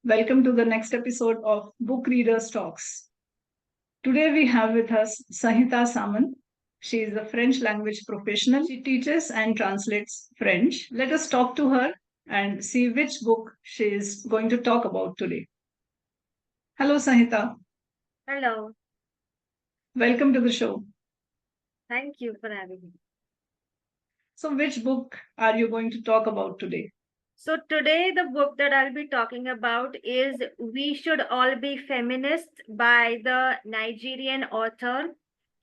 Welcome to the next episode of Book Readers Talks. Today we have with us Sanhita Saman. She is a French language professional. She teaches and translates French. Let us talk to her and see which book she is going to talk about today. Hello, Sanhita. Hello, Welcome to the show. thank you for having me. So, which book are you going to talk about today? So, today the book that I'll be talking about is We Should All Be Feminists by the Nigerian author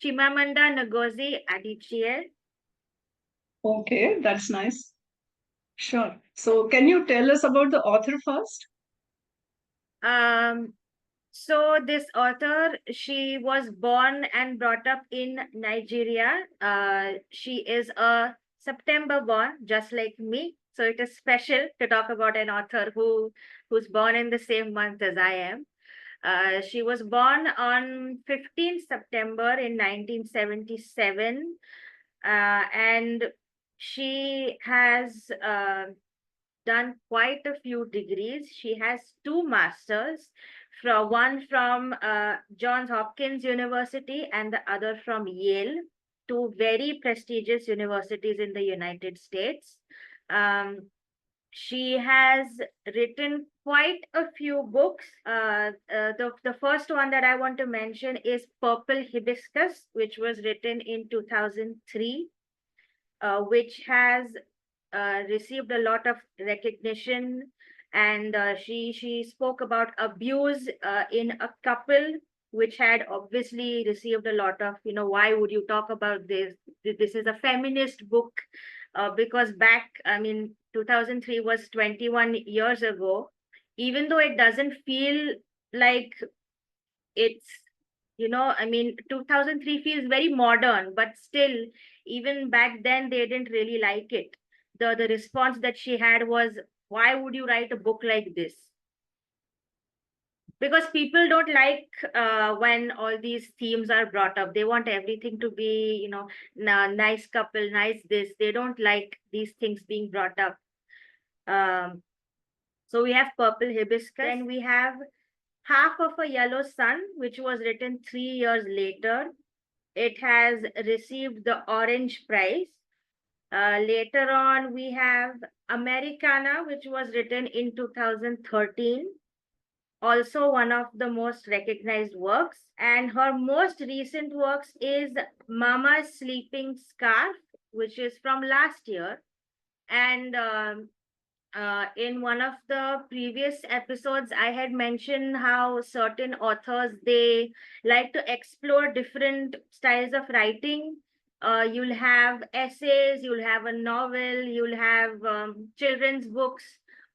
Chimamanda Ngozi Adichie. Okay, that's nice. Sure. So, can you tell us about the author first? Um, so, this author, she was born and brought up in Nigeria. She is a September born, just like me. So, it is special to talk about an author who's born in the same month as I am. She was born on 15th September in 1977, and she has done quite a few degrees. She has two masters, from one from Johns Hopkins University and the other from Yale, two very prestigious universities in the United States. Um, she has written quite a few books. The first one that I want to mention is Purple Hibiscus, which was written in 2003, which has received a lot of recognition. And she spoke about abuse in a couple, which had obviously received a lot of, why would you talk about this? This is a feminist book, because back, I mean, 2003 was 21 years ago. Even though it doesn't feel like it's, I mean, 2003 feels very modern, but still, even back then, they didn't really like it. The response that she had was, why would you write a book like this? Because people don't like when all these themes are brought up. They want everything to be, nice couple, nice this. They don't like these things being brought up. So we have Purple Hibiscus. Then we have Half of a Yellow Sun, which was written 3 years later. It has received the Orange Prize. Later on, we have Americana, which was written in 2013. Also one of the most recognized works. And her most recent works is Mama's Sleeping Scarf, which is from last year. And in one of the previous episodes, I had mentioned how certain authors, they like to explore different styles of writing. You'll have essays, you'll have a novel, you'll have children's books,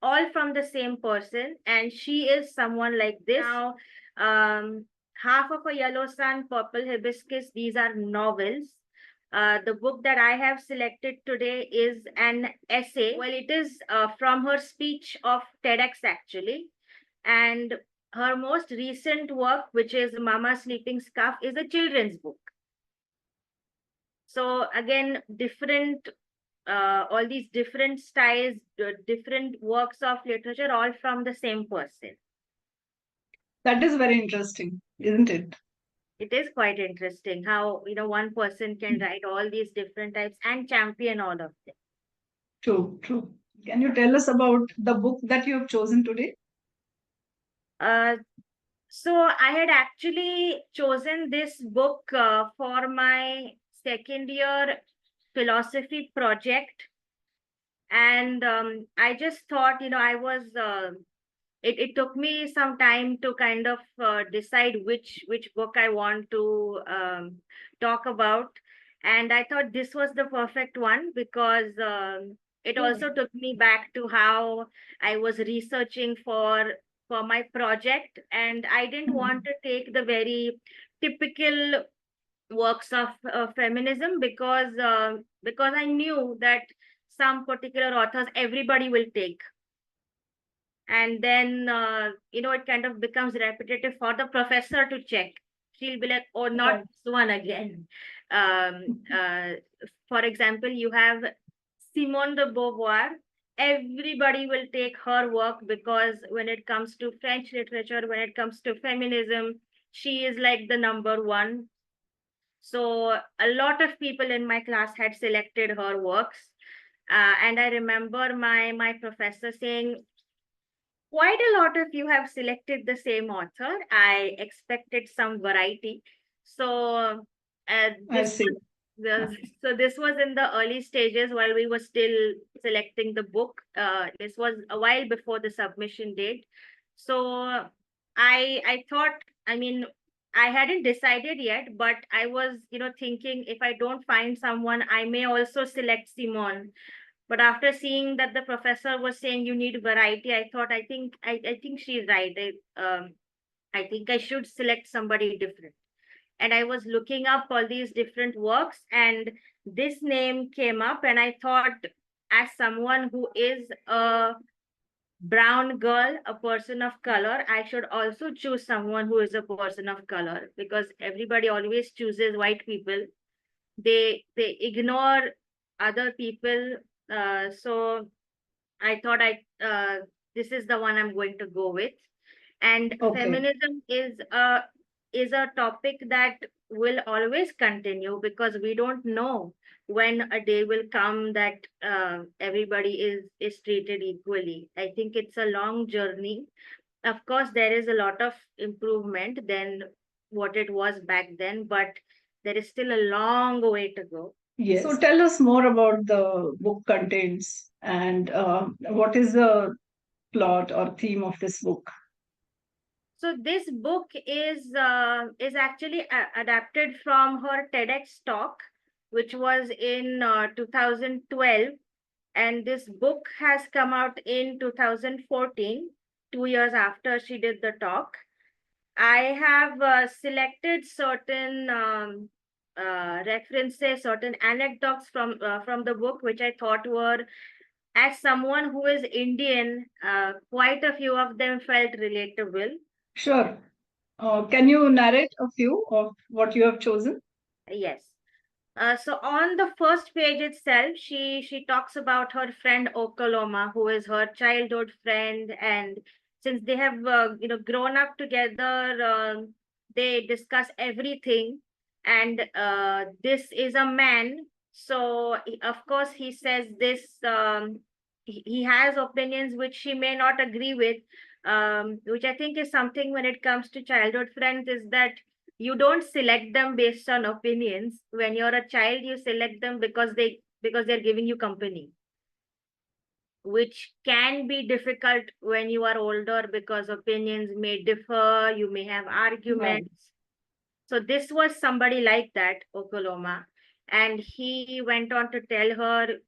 all from the same person. And she is someone like this. Now, Half of a Yellow Sun, Purple Hibiscus, these are novels. The book that I have selected today is an essay. Well, it is from her speech of TEDx, actually. And her most recent work, which is Mama Sleeping Scarf, is a children's book. So again, different, all these different styles, different works of literature, all from the same person. That is very interesting, isn't it? It is quite interesting how, one person can write all these different types and champion all of them. True, true. Can you tell us about the book that you have chosen today? Uh, so I had actually chosen this book for my second year philosophy project. And I just thought, it took me some time to kind of decide which book I want to talk about. And I thought this was the perfect one because it also took me back to how I was researching for my project, and I didn't want to take the very typical works of feminism because I knew that some particular authors everybody will take, and then it kind of becomes repetitive for the professor to check. She'll be like, oh, not Right. this one again. um, uh, for example, you have Simone de Beauvoir. everybody will take her work, because when it comes to French literature, when it comes to feminism, she is like the number one. So a lot of people in my class had selected her works. And I remember my professor saying, quite a lot of you have selected the same author. I expected some variety. So I this see. this was in the early stages while we were still selecting the book. This was a while before the submission date. So I thought, I mean, I hadn't decided yet, but I was, thinking, if I don't find someone, I may also select Simone. But after seeing that the professor was saying you need variety, I thought, I think she's right. I think I should select somebody different. And I was looking up all these different works, and this name came up, and I thought, as someone who is a brown girl, a person of color, I should also choose someone who is a person of color, because everybody always chooses white people. They ignore other people. So I thought, this is the one I'm going to go with. And Okay. feminism is a topic that will always continue, because we don't know when a day will come that everybody is treated equally. I think it's a long journey. Of course, there is a lot of improvement than what it was back then, but there is still a long way to go. Yes. So tell us more about the book contents and what is the plot or theme of this book? So this book is actually adapted from her TEDx talk, which was in 2012, and this book has come out in 2014, 2 years after she did the talk. I have selected certain references, certain anecdotes from the book, which I thought were, as someone who is Indian, quite a few of them felt relatable. Sure. Can you narrate a few of what you have chosen? Yes. So on the first page itself, she talks about her friend Okoloma, who is her childhood friend, and since they have grown up together, they discuss everything. And this is a man, so of course he says this. He has opinions which she may not agree with, which I think is something when it comes to childhood friends, is that you don't select them based on opinions. When you're a child, you select them because they're giving you company, which can be difficult when you are older, because opinions may differ, you may have Right. arguments. So this was somebody like that, Okoloma, and he went on to tell her,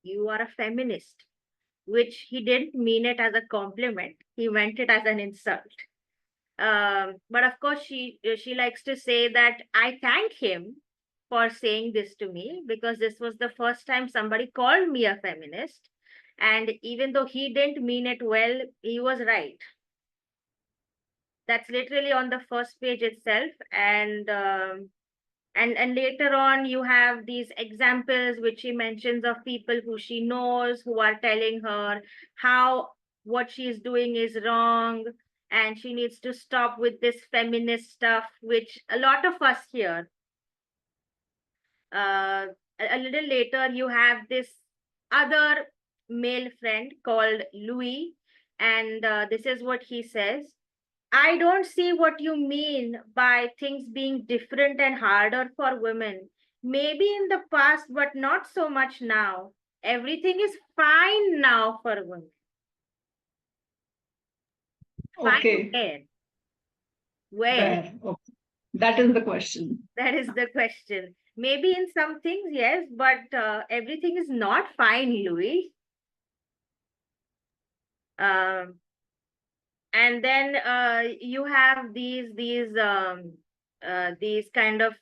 you are a feminist, which he didn't mean it as a compliment, he meant it as an insult. But of course, she likes to say that I thank him for saying this to me, because this was the first time somebody called me a feminist, and even though he didn't mean it well, he was right. That's literally on the first page itself, and later on you have these examples which she mentions of people who she knows, who are telling her how what she is doing is wrong, and she needs to stop with this feminist stuff, which a lot of us hear. A little later you have this other male friend called Louis, and this is what he says: I don't see what you mean by things being different and harder for women. Maybe in the past, but not so much now. Everything is fine now for women. Fine Okay. where? Where? Where? Okay. That is the question. That is the question. Maybe in some things, yes, but everything is not fine, Louis. Um, and then you have these kind of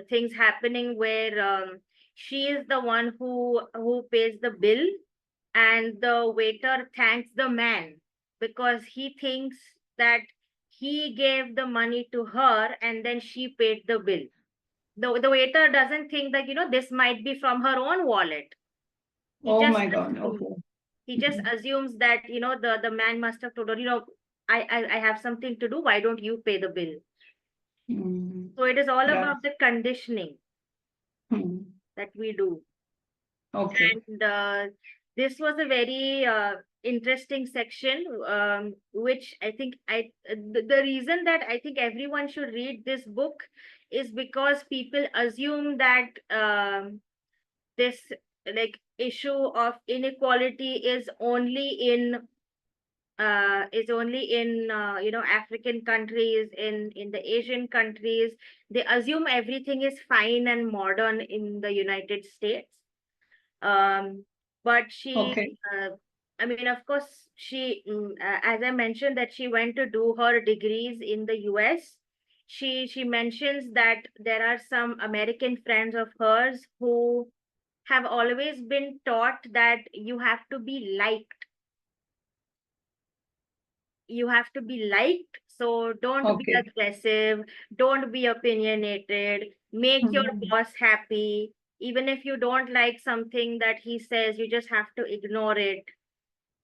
things happening where she is the one who pays the bill, and the waiter thanks the man because he thinks that he gave the money to her and then she paid the bill. The waiter doesn't think that this might be from her own wallet. He Oh just my God. assumes. Okay. He just assumes that, the man must have told her, I have something to do. Why don't you pay the bill? So it is all Right. about the conditioning that we do. Okay. And this was a very interesting section, which I think the reason that I think everyone should read this book is because people assume that this like issue of inequality is only in African countries, in the Asian countries. They assume everything is fine and modern in the United States. But she Okay. I mean, of course, as I mentioned, that she went to do her degrees in the US. She mentions that there are some American friends of hers who have always been taught that you have to be liked, so don't be Okay. aggressive, don't be opinionated, make your boss happy. Even if you don't like something that he says, you just have to ignore it.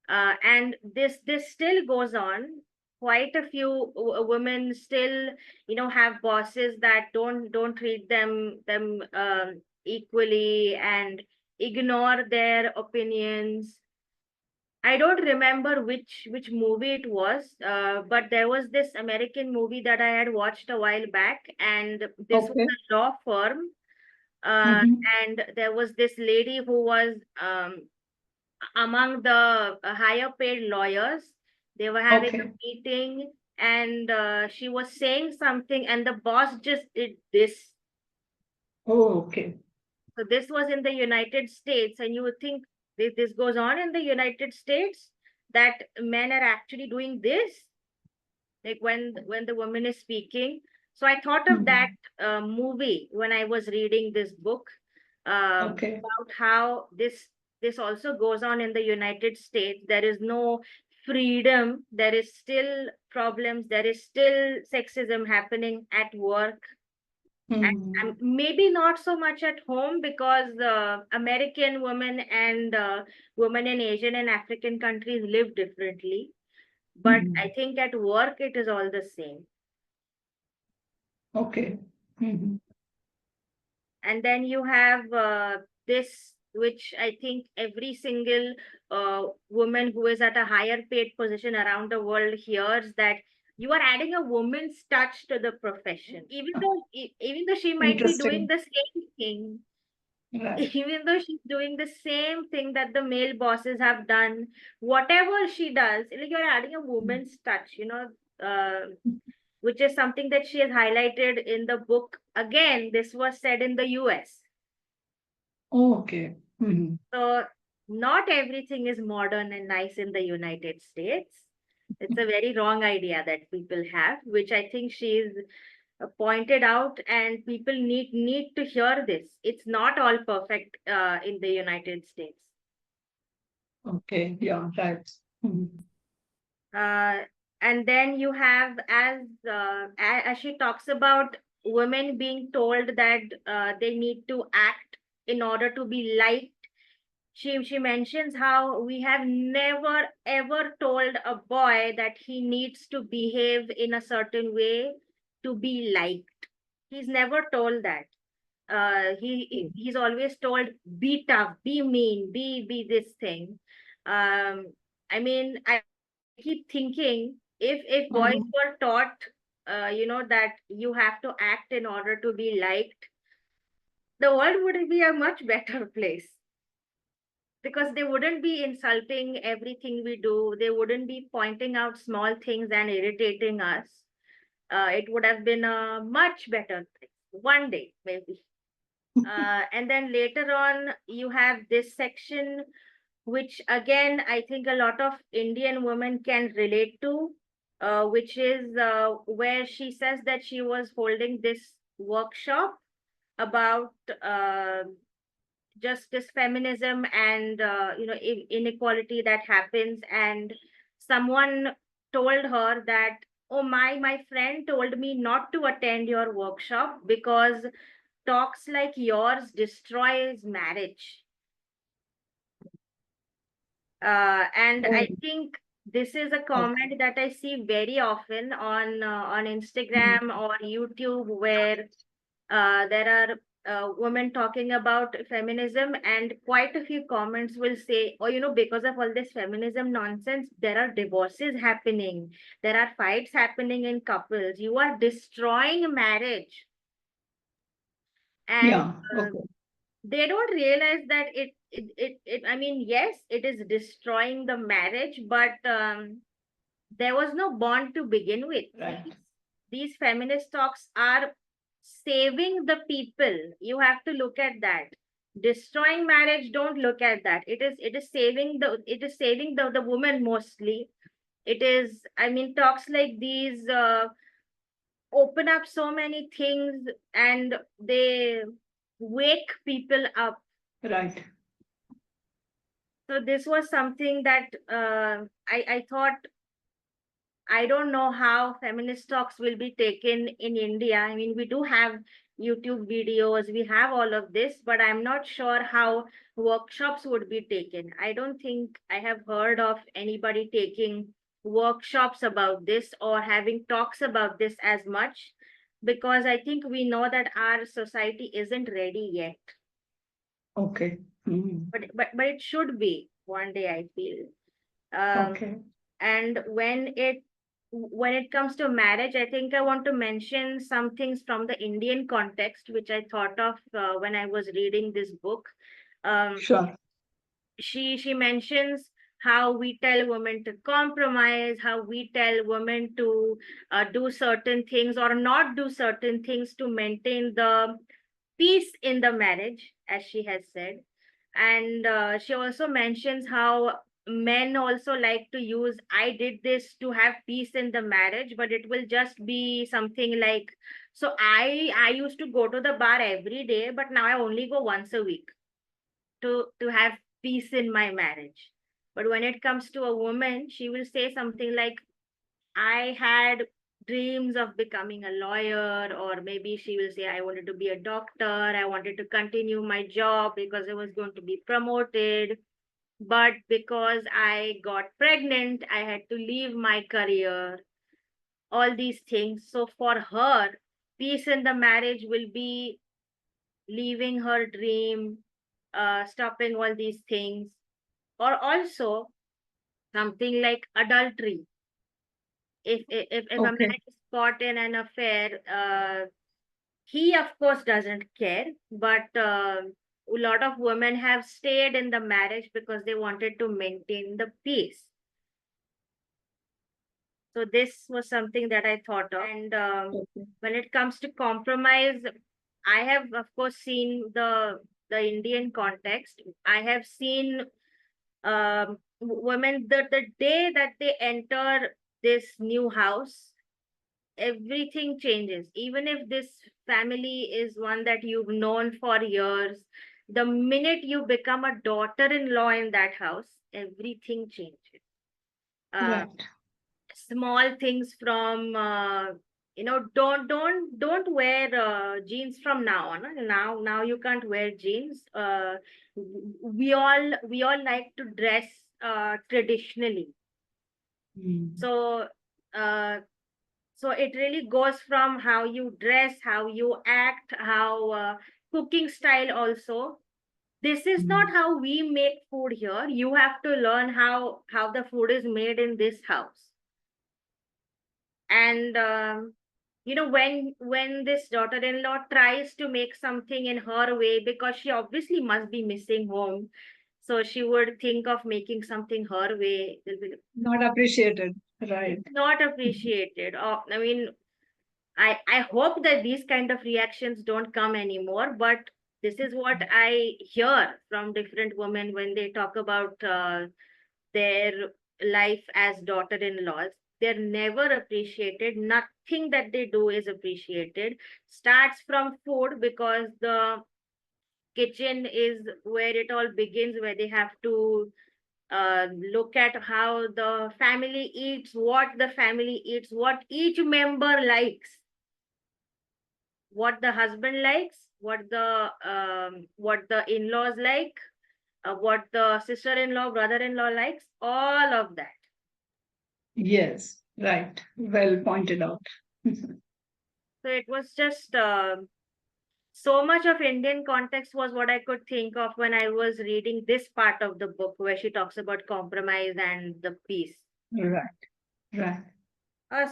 And this still goes on. Quite a few women still, have bosses that don't treat them equally and ignore their opinions. I don't remember which movie it was, but there was this American movie that I had watched a while back, and this was Okay. a law firm, uh, and there was this lady who was among the higher paid lawyers. They were having a Okay. meeting, and she was saying something, and the boss just did this. Oh, okay. So this was in the United States, and you would think this goes on in the United States, that men are actually doing this, like when the woman is speaking. So I thought of that movie when I was reading this book, Okay. about how this also goes on in the United States. There is no freedom. There is still problems. There is still sexism happening at work, and maybe not so much at home, because American women and women in Asian and African countries live differently. But I think at work it is all the same. Okay. And then you have this, which I think every single woman who is at a higher paid position around the world hears, that you are adding a woman's touch to the profession, even though she might be doing Interesting. the same thing. Right. Even though she's doing the same thing that the male bosses have done, whatever she does, like, you're adding a woman's touch, which is something that she has highlighted in the book. Again, this was said in the US. Okay. So not everything is modern and nice in the United States. It's a very wrong idea that people have, which I think she's pointed out, and people need to hear this. It's not all perfect in the United States. Okay. Yeah. Right. Uh, and then you have, as she talks about women being told that they need to act in order to be liked. She mentions how we have never ever told a boy that he needs to behave in a certain way to be liked. He's never told that. He's always told, be tough, be mean, be this thing. I mean, I keep thinking, if boys were taught, that you have to act in order to be liked, the world would be a much better place, because they wouldn't be insulting everything we do. They wouldn't be pointing out small things and irritating us. It would have been a much better thing one day, maybe. And then later on, you have this section, which again, I think a lot of Indian women can relate to, which is where she says that she was holding this workshop about just this feminism and inequality that happens, and someone told her that, oh, my friend told me not to attend your workshop because talks like yours destroys marriage. And Oh, I think this is a comment okay. that I see very often on Mm. Instagram or YouTube, where there are women talking about feminism, and quite a few comments will say, oh, because of all this feminism nonsense, there are divorces happening, there are fights happening in couples, you are destroying marriage. And Yeah, uh, okay. they don't realize that I mean, yes, it is destroying the marriage, but there was no bond to begin with. Right. These feminist talks are saving the people. You have to look at that. Destroying marriage, don't look at that. It is saving the woman mostly. It is, I mean, talks like these open up so many things, and they wake people up. Right. So this was something that I thought, I don't know how feminist talks will be taken in India. I mean, we do have YouTube videos, we have all of this, but I'm not sure how workshops would be taken. I don't think I have heard of anybody taking workshops about this or having talks about this as much, because I think we know that our society isn't ready yet. Okay. Mm. But it should be one day, I feel. Um, Okay. and when it comes to marriage, I think I want to mention some things from the Indian context, which I thought of when I was reading this book. um, Sure. she mentions how we tell women to compromise, how we tell women to do certain things or not do certain things to maintain the peace in the marriage, as she has said. And she also mentions how men also like to use, I did this to have peace in the marriage, but it will just be something like, so I used to go to the bar every day, but now I only go once a week to have peace in my marriage. But when it comes to a woman, she will say something like, I had dreams of becoming a lawyer, or maybe she will say, I wanted to be a doctor, I wanted to continue my job because I was going to be promoted. But because I got pregnant, I had to leave my career, all these things. So for her, peace in the marriage will be leaving her dream, stopping all these things, or also something like adultery. If a man Okay. is caught in an affair, he of course doesn't care, but a lot of women have stayed in the marriage because they wanted to maintain the peace. So this was something that I thought of. And Okay. when it comes to compromise, I have of course seen the Indian context. I have seen women, the day that they enter this new house, everything changes. Even if this family is one that you've known for years, the minute you become a daughter-in-law in that house, everything changes. uh, Right. Small things from don't wear jeans from now on. Now you can't wear jeans. We all like to dress traditionally. Mm. So uh, so it really goes from how you dress, how you act, how cooking style also. This is not Mm. how we make food here. You have to learn how the food is made in this house. And when this daughter-in-law tries to make something in her way, because she obviously must be missing home, so she would think of making something her way. It will be Not appreciated. Right. not appreciated. I mean, I hope that these kind of reactions don't come anymore, but this is what I hear from different women when they talk about their life as daughter-in-laws. They're never appreciated. Nothing that they do is appreciated. Starts from food, because the kitchen is where it all begins, where they have to look at how the family eats, what the family eats, what each member likes, what the husband likes, what the in-laws like, what the sister-in-law, brother-in-law likes, all of that. Yes, right. Well pointed out. So it was just so much of Indian context was what I could think of when I was reading this part of the book where she talks about compromise and the peace. Right, right.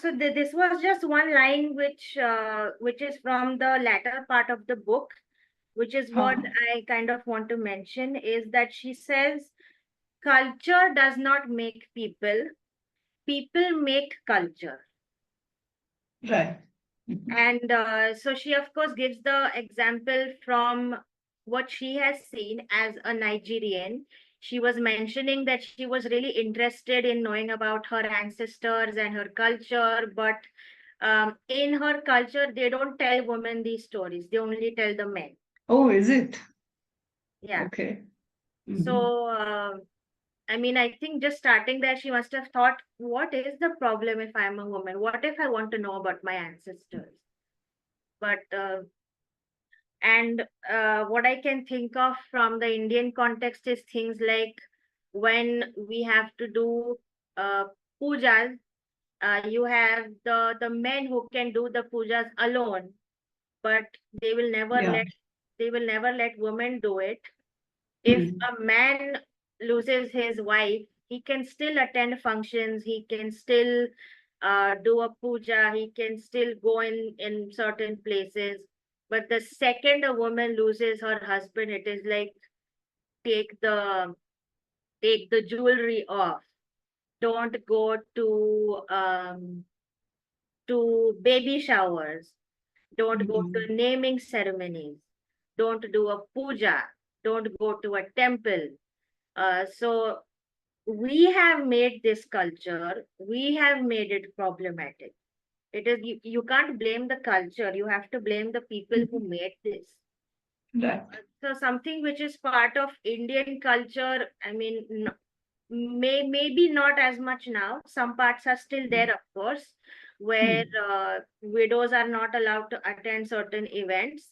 So this was just one line which is from the latter part of the book, which is what Huh. I kind of want to mention is that she says culture does not make people, people make culture. Right. And so she, of course, gives the example from what she has seen as a Nigerian. She was mentioning that she was really interested in knowing about her ancestors and her culture, but in her culture, they don't tell women these stories, they only tell the men. Oh, is it? Yeah. Okay. Mhm. So, I mean, I think just starting there, she must have thought, what is the problem if I'm a woman? What if I want to know about my ancestors? But and what I can think of from the Indian context is things like when we have to do pujas, you have the men who can do the pujas alone, but they will never Yeah. let they will never let women do it. If Hmm. a man loses his wife, he can still attend functions, he can still do a puja, he can still go in certain places. But the second a woman loses her husband, it is like take the take the jewelry off. Don't go to baby showers. Don't go Mhm. to naming ceremonies. Don't do a puja. Don't go to a temple. So we have made this culture, we have made it problematic. It is you can't blame the culture, you have to blame the people who made this. Right. So something which is part of Indian culture, I mean, maybe not as much now. Some parts are still there, of course, where Hmm. widows are not allowed to attend certain events.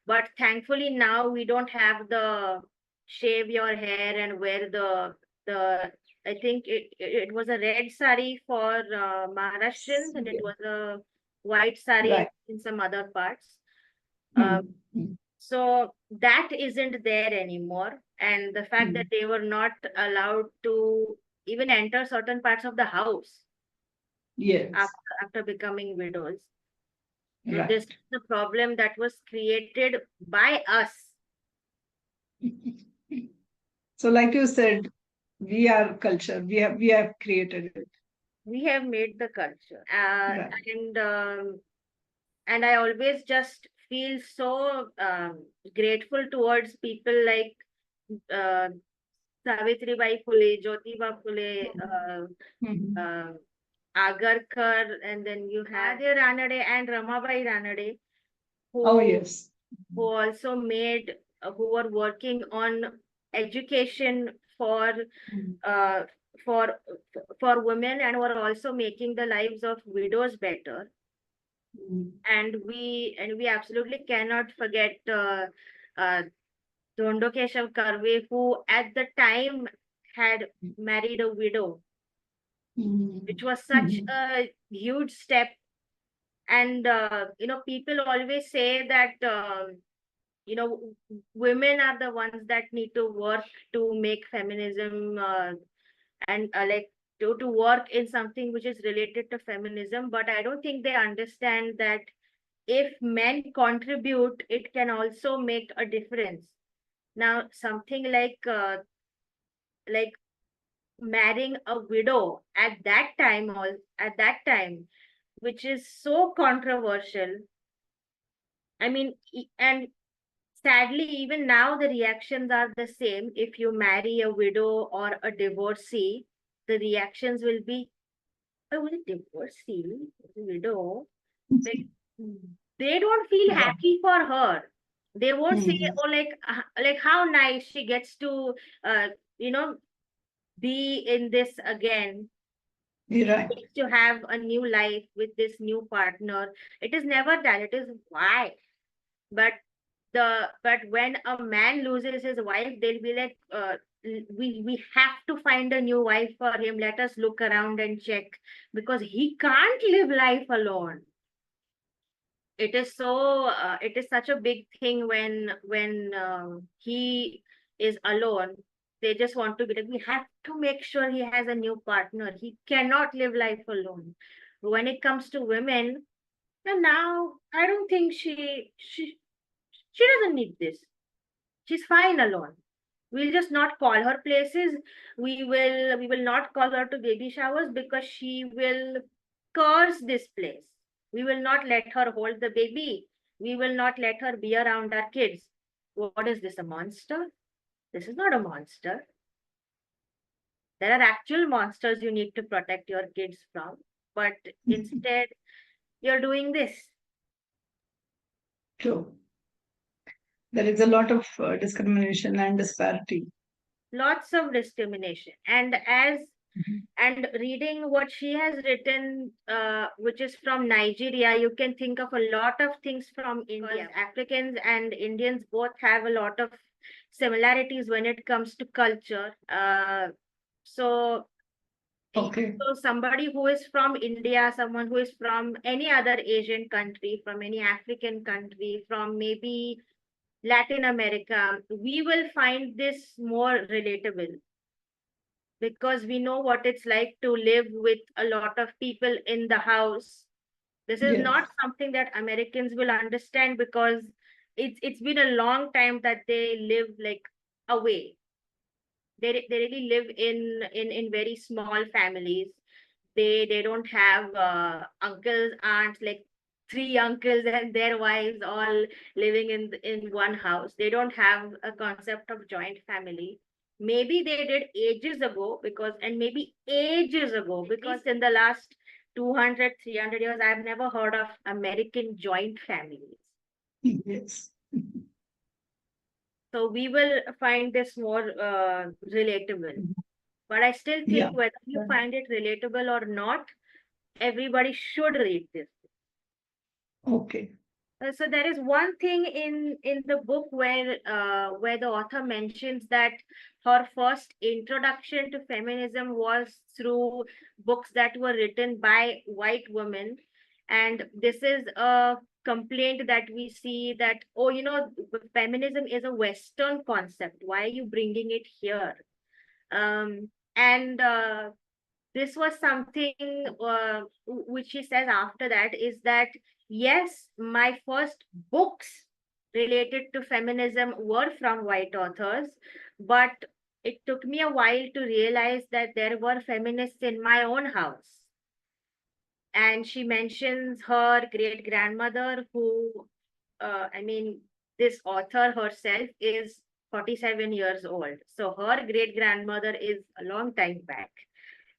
But thankfully now we don't have the shave your hair and wear the. I think it was a red sari for Maharashtrians and it Yeah. was a white sari Right. in some other parts. Uh, Hmm. Hmm. so that isn't there anymore. And the fact that Hmm. they were not allowed to even enter certain parts of the house Yes. after becoming widows. So this Right. is the problem that was created by us. So, like you said, we are culture. We have created it. We have made the culture. Right. And and I always just feel so grateful towards people like uh, Savitribai Phule, Jyotiba Phule, Mhm. uh, Agarkar, and then you have Ade Ranade and Ramabai Ranade, Oh, who yes. who also made who were working on education Mhm. uh, for for women and were also making the lives of widows better. Mhm. And we absolutely cannot forget uh, Dhondo Keshav Karve, who at the time had married a widow, which Mhm. was such Mhm. a huge step. And people always say that you know women are the ones that need to work to make feminism and like to work in something which is related to feminism, but I don't think they understand that if men contribute, it can also make a difference. Now something like marrying a widow at that time, which is so controversial. I mean, and sadly, even now the reactions are the same. If you marry a widow or a divorcee, the reactions will be, "Oh, a divorcee, a widow." Like they don't feel Right. happy for her. They won't say, Mhm. "Oh, like how nice she gets to, uh, you know, be in this again. You're She right. gets to have a new life with this new partner." It is never that. It is why. But but when a man loses his wife, they'll be like, we have to find a new wife for him. Let us look around and check, because he can't live life alone. It is such a big thing when he is alone. They just want to be like, we have to make sure he has a new partner. He cannot live life alone. When it comes to women, now I don't think she doesn't need this. She's fine alone. We'll just not call her places. We will not call her to baby showers, because she will curse this place. We will not let her hold the baby. We will not let her be around our kids. What is this, a monster? This is not a monster. There are actual monsters you need to protect your kids from, but instead you're doing this. True. There is a lot of discrimination and disparity. Lots of discrimination. And as Mhm. and reading what she has written, which is from Nigeria, you can think of a lot of things from India. Africans and Indians both have a lot of similarities when it comes to culture. So, Okay. so somebody who is from India, someone who is from any other Asian country, from any African country, from maybe Latin America, we will find this more relatable, because we know what it's like to live with a lot of people in the house. This is Yes. not something that Americans will understand, because it's been a long time that they live like away. They really live in very small families. They don't have uncles, aunts, like three uncles and their wives all living in one house. They don't have a concept of joint family. Maybe they did ages ago, because in the last 200, 300 years, I've never heard of American joint families. Yes. So we will find this more relatable. But I still Yeah. think whether you find it relatable or not, everybody should read this. Okay. So there is one thing in the book where the author mentions that her first introduction to feminism was through books that were written by white women, and this is a complaint that we see that, oh, feminism is a Western concept. Why are you bringing it here? And this was something which she says after that, is that yes, my first books related to feminism were from white authors, but it took me a while to realize that there were feminists in my own house. And she mentions her great grandmother, who I mean, this author herself is 47 years old, so her great grandmother is a long time back,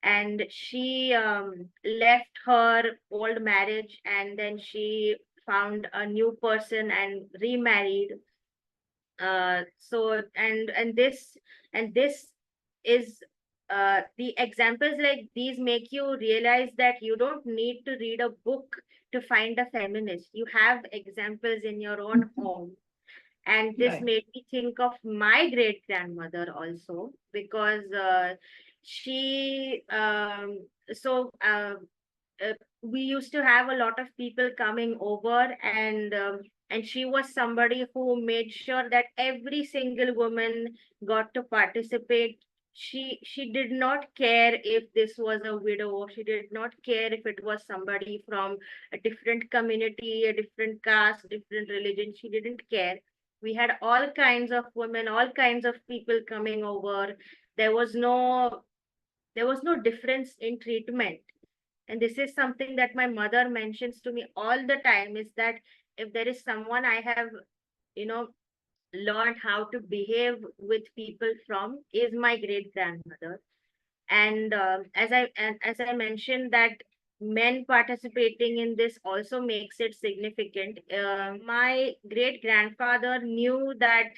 and she left her old marriage, and then she found a new person and remarried. So and this is the examples like these make you realize that you don't need to read a book to find a feminist. You have examples in your own home. And this Right. made me think of my great grandmother also, because she so we used to have a lot of people coming over, and she was somebody who made sure that every single woman got to participate. She did not care if this was a widow. She did not care if it was somebody from a different community, a different caste, different religion. She didn't care. We had all kinds of women, all kinds of people coming over. There was no there was no difference in treatment. And this is something that my mother mentions to me all the time, is that if there is someone I have you know learned how to behave with people from, is my great grandmother. And as I mentioned, that men participating in this also makes it significant. My great grandfather knew that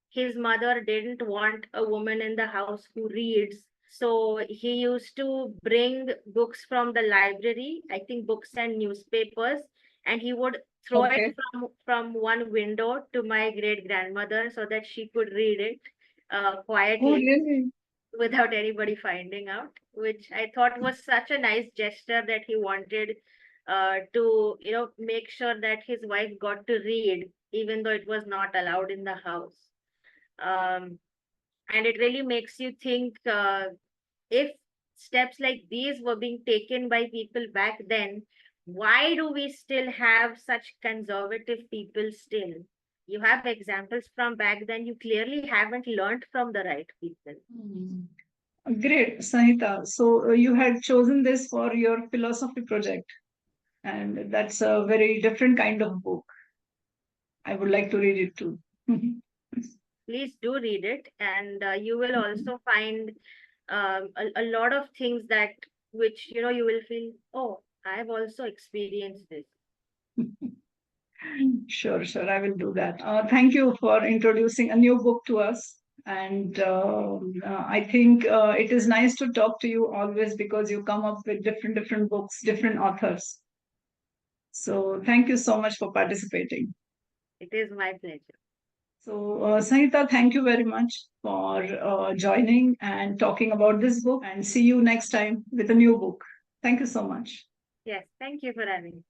his mother didn't want a woman in the house who reads, so he used to bring books from the library, I think books and newspapers, and he would throw Okay. it from one window to my great grandmother so that she could read it Oh, quietly really? without anybody finding out, which I thought was such a nice gesture that he wanted to, make sure that his wife got to read, even though it was not allowed in the house. Um, and it really makes you think, if steps like these were being taken by people back then, why do we still have such conservative people still? You have examples from back then, you clearly haven't learned from the right people. Hmm. Great, Sanhita. So you had chosen this for your philosophy project, and that's a very different kind of book. I would like to read it too. Please do read it, and you will also find a lot of things that which you will feel, oh, I've also experienced this. Sure, sure. I will do that. Thank you for introducing a new book to us. And I think it is nice to talk to you always because you come up with different books, different authors. So thank you so much for participating. It is my pleasure. So, Sanhita, thank you very much for joining and talking about this book. And see you next time with a new book. Thank you so much. Yes, thank you for having me.